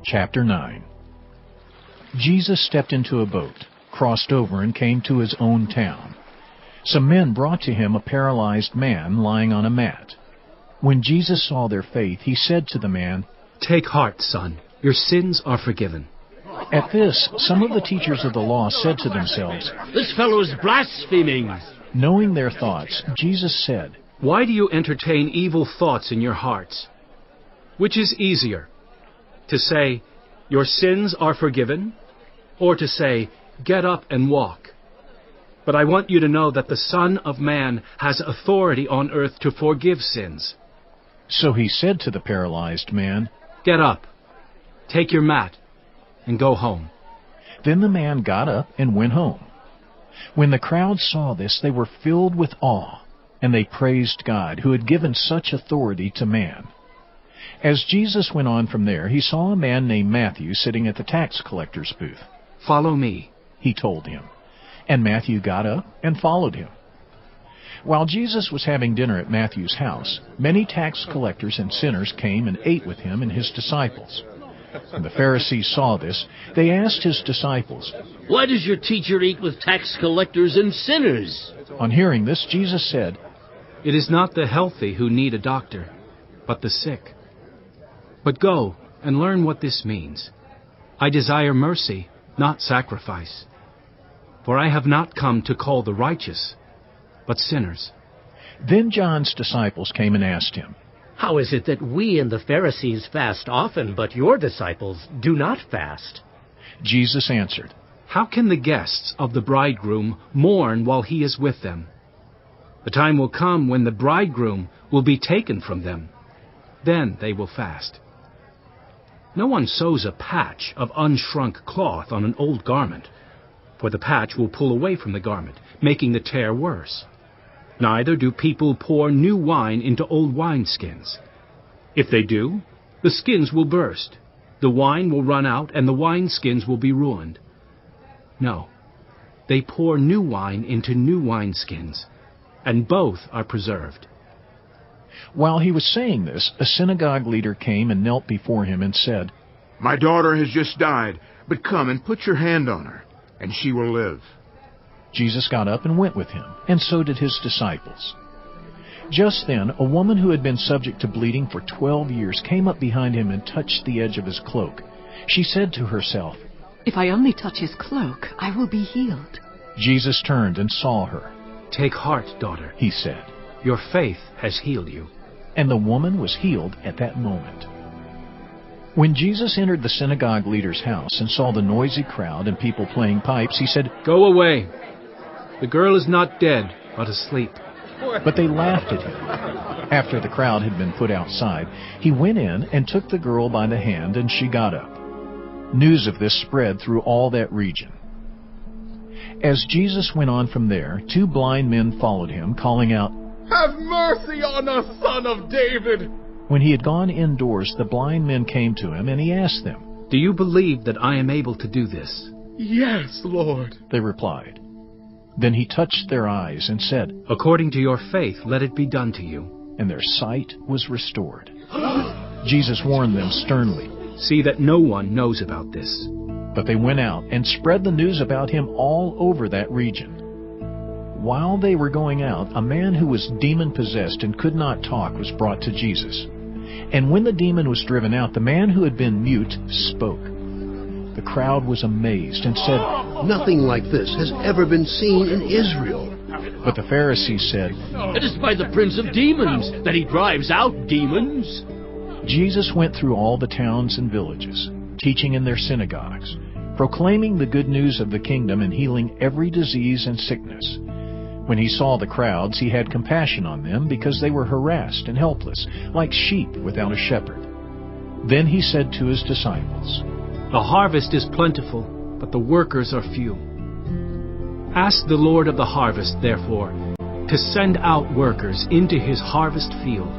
Chapter 9. Jesus stepped into a boat, crossed over, and came to his own town. Some men brought to him a paralyzed man lying on a mat. When Jesus saw their faith, he said to the man, "Take heart, son. Your sins are forgiven." At this, some of the teachers of the law said to themselves, "This fellow is blaspheming." Knowing their thoughts, Jesus said, "Why do you entertain evil thoughts in your hearts? Which is easier, to say, 'Your sins are forgiven,' or to say, 'Get up and walk'? But I want you to know that the Son of Man has authority on earth to forgive sins." So he said to the paralyzed man, "Get up, take your mat, and go home." Then the man got up and went home. When the crowd saw this, they were filled with awe, and they praised God, who had given such authority to man. As Jesus went on from there, he saw a man named Matthew sitting at the tax collector's booth. "Follow me," he told him. And Matthew got up and followed him. While Jesus was having dinner at Matthew's house, many tax collectors and sinners came and ate with him and his disciples. When the Pharisees saw this, they asked his disciples, "Why does your teacher eat with tax collectors and sinners?" On hearing this, Jesus said, "It is not the healthy who need a doctor, but the sick. But go and learn what this means. I desire mercy, not sacrifice. For I have not come to call the righteous, but sinners." Then John's disciples came and asked him, "How is it that we and the Pharisees fast often, but your disciples do not fast?" Jesus answered, "How can the guests of the bridegroom mourn while he is with them? The time will come when the bridegroom will be taken from them. Then they will fast. No one sews a patch of unshrunk cloth on an old garment, for the patch will pull away from the garment, making the tear worse. Neither do people pour new wine into old wineskins. If they do, the skins will burst, the wine will run out, and the wineskins will be ruined. No, they pour new wine into new wineskins, and both are preserved." While he was saying this, a synagogue leader came and knelt before him and said, "My daughter has just died, but come and put your hand on her, and she will live." Jesus got up and went with him, and so did his disciples. Just then, a woman who had been subject to bleeding for 12 years came up behind him and touched the edge of his cloak. She said to herself, "If I only touch his cloak, I will be healed." Jesus turned and saw her. "Take heart, daughter," he said. "Your faith has healed you." And the woman was healed at that moment. When Jesus entered the synagogue leader's house and saw the noisy crowd and people playing pipes, he said, "Go away. The girl is not dead, but asleep." But they laughed at him. After the crowd had been put outside, he went in and took the girl by the hand, and she got up. News of this spread through all that region. As Jesus went on from there, 2 blind men followed him, calling out, "Have mercy on us, Son of David!" When he had gone indoors, the blind men came to him, and he asked them, "Do you believe that I am able to do this?" "Yes, Lord," they replied. Then he touched their eyes and said, "According to your faith, let it be done to you." And their sight was restored. Jesus warned them sternly, "See that no one knows about this." But they went out and spread the news about him all over that region. While they were going out, a man who was demon-possessed and could not talk was brought to Jesus. And when the demon was driven out, the man who had been mute spoke. The crowd was amazed and said, "Nothing like this has ever been seen in Israel." But the Pharisees said, "It is by the prince of demons that he drives out demons." Jesus went through all the towns and villages, teaching in their synagogues, proclaiming the good news of the kingdom and healing every disease and sickness. When he saw the crowds, he had compassion on them because they were harassed and helpless, like sheep without a shepherd. Then he said to his disciples, "The harvest is plentiful, but the workers are few. Ask the Lord of the harvest, therefore, to send out workers into his harvest field.